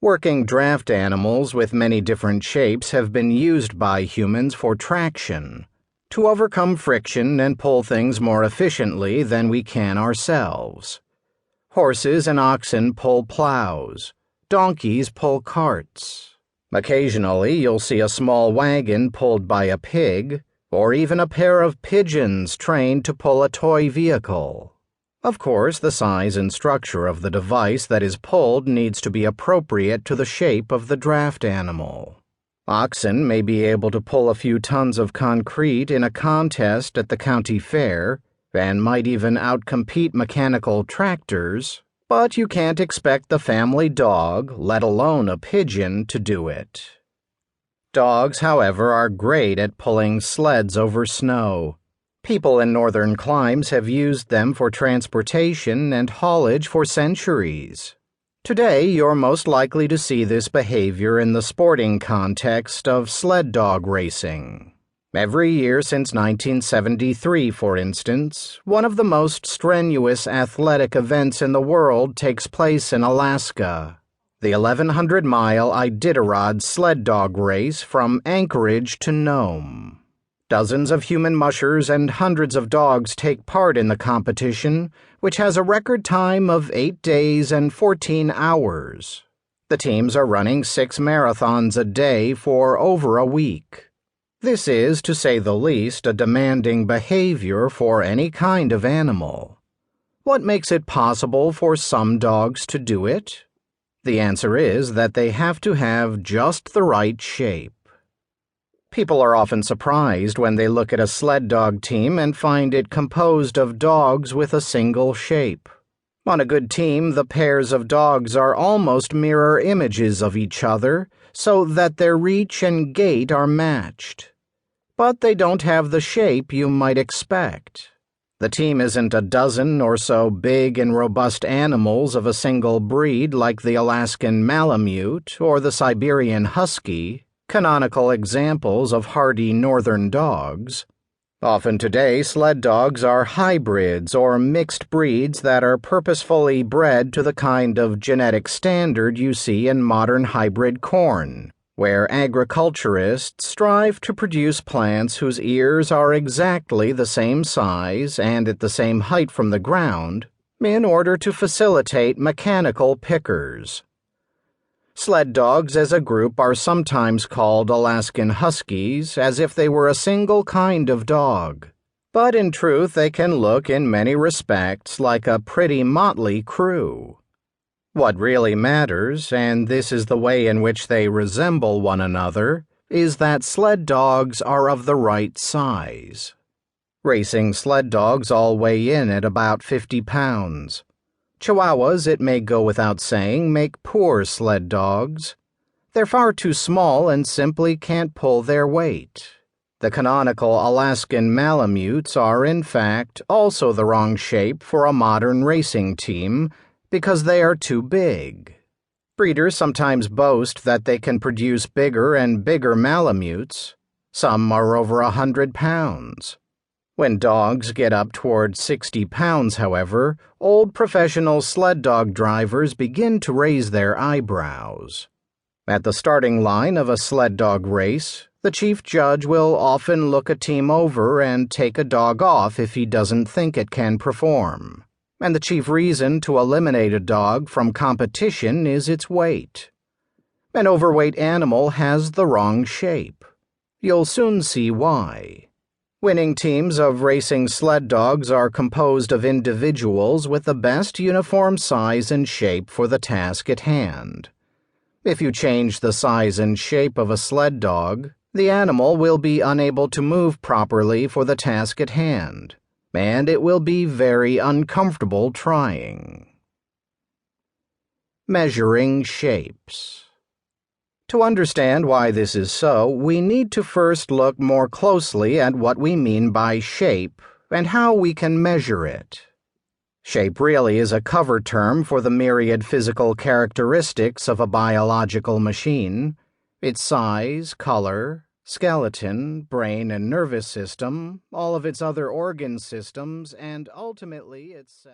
Working draft animals with many different shapes have been used by humans for traction, to overcome friction and pull things more efficiently than we can ourselves. Horses and oxen pull plows. Donkeys pull carts. Occasionally, you'll see a small wagon pulled by a pig, or even a pair of pigeons trained to pull a toy vehicle. Of course, the size and structure of the device that is pulled needs to be appropriate to the shape of the draft animal. Oxen may be able to pull a few tons of concrete in a contest at the county fair, and might even outcompete mechanical tractors, but you can't expect the family dog, let alone a pigeon, to do it. Dogs, however, are great at pulling sleds over snow. People in northern climes have used them for transportation and haulage for centuries. Today, you're most likely to see this behavior in the sporting context of sled dog racing. Every year since 1973, for instance, one of the most strenuous athletic events in the world takes place in Alaska, the 1,100-mile Iditarod sled dog race from Anchorage to Nome. Dozens of human mushers and hundreds of dogs take part in the competition, which has a record time of 8 days and 14 hours. The teams are running 6 marathons a day for over a week. This is, to say the least, a demanding behavior for any kind of animal. What makes it possible for some dogs to do it? The answer is that they have to have just the right shape. People are often surprised when they look at a sled dog team and find it composed of dogs with a single shape. On a good team, the pairs of dogs are almost mirror images of each other, so that their reach and gait are matched. But they don't have the shape you might expect. The team isn't a dozen or so big and robust animals of a single breed like the Alaskan Malamute or the Siberian Husky, canonical examples of hardy northern dogs. Often today, sled dogs are hybrids or mixed breeds that are purposefully bred to the kind of genetic standard you see in modern hybrid corn, where agriculturists strive to produce plants whose ears are exactly the same size and at the same height from the ground, in order to facilitate mechanical pickers. Sled dogs as a group are sometimes called Alaskan Huskies, as if they were a single kind of dog. But in truth, they can look in many respects like a pretty motley crew. What really matters, and this is the way in which they resemble one another, is that sled dogs are of the right size. Racing sled dogs all weigh in at about 50 pounds. Chihuahuas, it may go without saying, make poor sled dogs. They're far too small and simply can't pull their weight. The canonical Alaskan Malamutes are, in fact, also the wrong shape for a modern racing team because they are too big. Breeders sometimes boast that they can produce bigger and bigger Malamutes. Some are over 100 pounds. When dogs get up toward 60 pounds, however, old professional sled dog drivers begin to raise their eyebrows. At the starting line of a sled dog race, the chief judge will often look a team over and take a dog off if he doesn't think it can perform. And the chief reason to eliminate a dog from competition is its weight. An overweight animal has the wrong shape. You'll soon see why. Winning teams of racing sled dogs are composed of individuals with the best uniform size and shape for the task at hand. If you change the size and shape of a sled dog, the animal will be unable to move properly for the task at hand, and it will be very uncomfortable trying. Measuring shapes. To understand why this is so, we need to first look more closely at what we mean by shape and how we can measure it. Shape really is a cover term for the myriad physical characteristics of a biological machine: its size, color, skeleton, brain and nervous system, all of its other organ systems, and ultimately its